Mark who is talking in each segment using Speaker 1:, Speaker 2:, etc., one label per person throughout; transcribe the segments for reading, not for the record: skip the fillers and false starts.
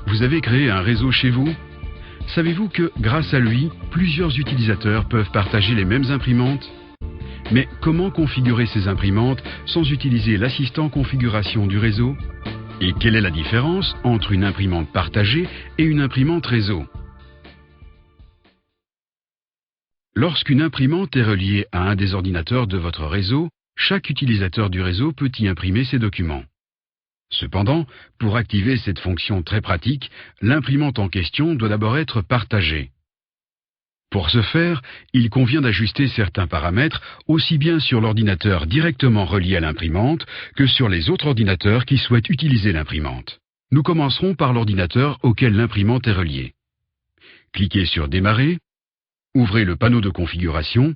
Speaker 1: Vous avez créé un réseau chez vous? Savez-vous que, grâce à lui, plusieurs utilisateurs peuvent partager les mêmes imprimantes? Mais comment configurer ces imprimantes sans utiliser l'assistant configuration du réseau? Et quelle est la différence entre une imprimante partagée et une imprimante réseau? Lorsqu'une imprimante est reliée à un des ordinateurs de votre réseau, chaque utilisateur du réseau peut y imprimer ses documents. Cependant, pour activer cette fonction très pratique, l'imprimante en question doit d'abord être partagée. Pour ce faire, il convient d'ajuster certains paramètres aussi bien sur l'ordinateur directement relié à l'imprimante que sur les autres ordinateurs qui souhaitent utiliser l'imprimante. Nous commencerons par l'ordinateur auquel l'imprimante est reliée. Cliquez sur Démarrer, ouvrez le panneau de configuration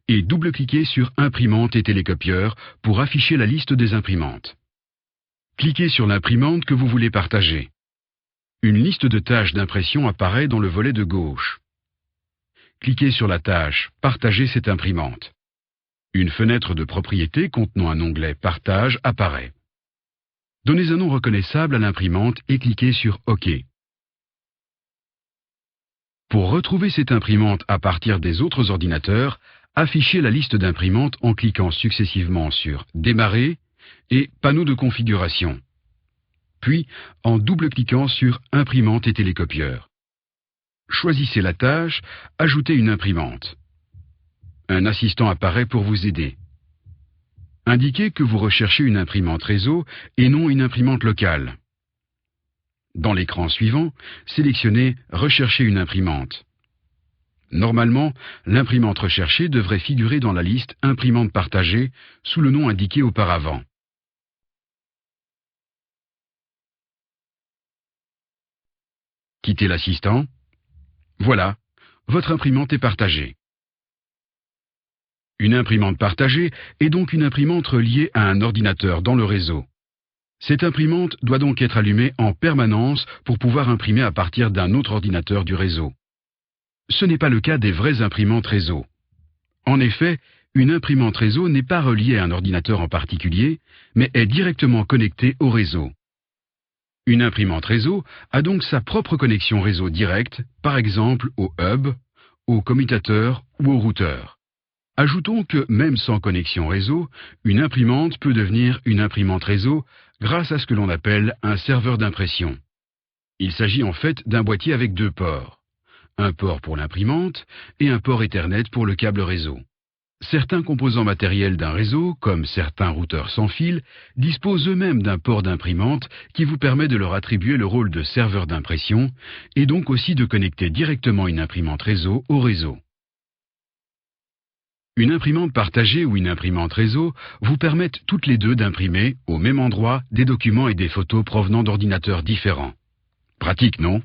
Speaker 1: et double-cliquez sur Imprimante et télécopieur pour afficher la liste des imprimantes. Cliquez sur l'imprimante que vous voulez partager. Une liste de tâches d'impression apparaît dans le volet de gauche. Cliquez sur la tâche « Partager cette imprimante ». Une fenêtre de propriété contenant un onglet « Partage » apparaît. Donnez un nom reconnaissable à l'imprimante et cliquez sur « OK ». Pour retrouver cette imprimante à partir des autres ordinateurs, affichez la liste d'imprimantes en cliquant successivement sur « Démarrer » et « Panneau de configuration », puis en double-cliquant sur « Imprimante et télécopieur ». Choisissez la tâche « Ajouter une imprimante ». Un assistant apparaît pour vous aider. Indiquez que vous recherchez une imprimante réseau et non une imprimante locale. Dans l'écran suivant, sélectionnez « Rechercher une imprimante ». Normalement, l'imprimante recherchée devrait figurer dans la liste « Imprimante partagée » sous le nom indiqué auparavant. Quittez l'assistant. Voilà, votre imprimante est partagée. Une imprimante partagée est donc une imprimante reliée à un ordinateur dans le réseau. Cette imprimante doit donc être allumée en permanence pour pouvoir imprimer à partir d'un autre ordinateur du réseau. Ce n'est pas le cas des vraies imprimantes réseau. En effet, une imprimante réseau n'est pas reliée à un ordinateur en particulier, mais est directement connectée au réseau. Une imprimante réseau a donc sa propre connexion réseau directe, par exemple au hub, au commutateur ou au routeur. Ajoutons que même sans connexion réseau, une imprimante peut devenir une imprimante réseau grâce à ce que l'on appelle un serveur d'impression. Il s'agit en fait d'un boîtier avec deux ports. Un port pour l'imprimante et un port Ethernet pour le câble réseau. Certains composants matériels d'un réseau, comme certains routeurs sans fil, disposent eux-mêmes d'un port d'imprimante qui vous permet de leur attribuer le rôle de serveur d'impression et donc aussi de connecter directement une imprimante réseau au réseau. Une imprimante partagée ou une imprimante réseau vous permettent toutes les deux d'imprimer, au même endroit, des documents et des photos provenant d'ordinateurs différents. Pratique, non ?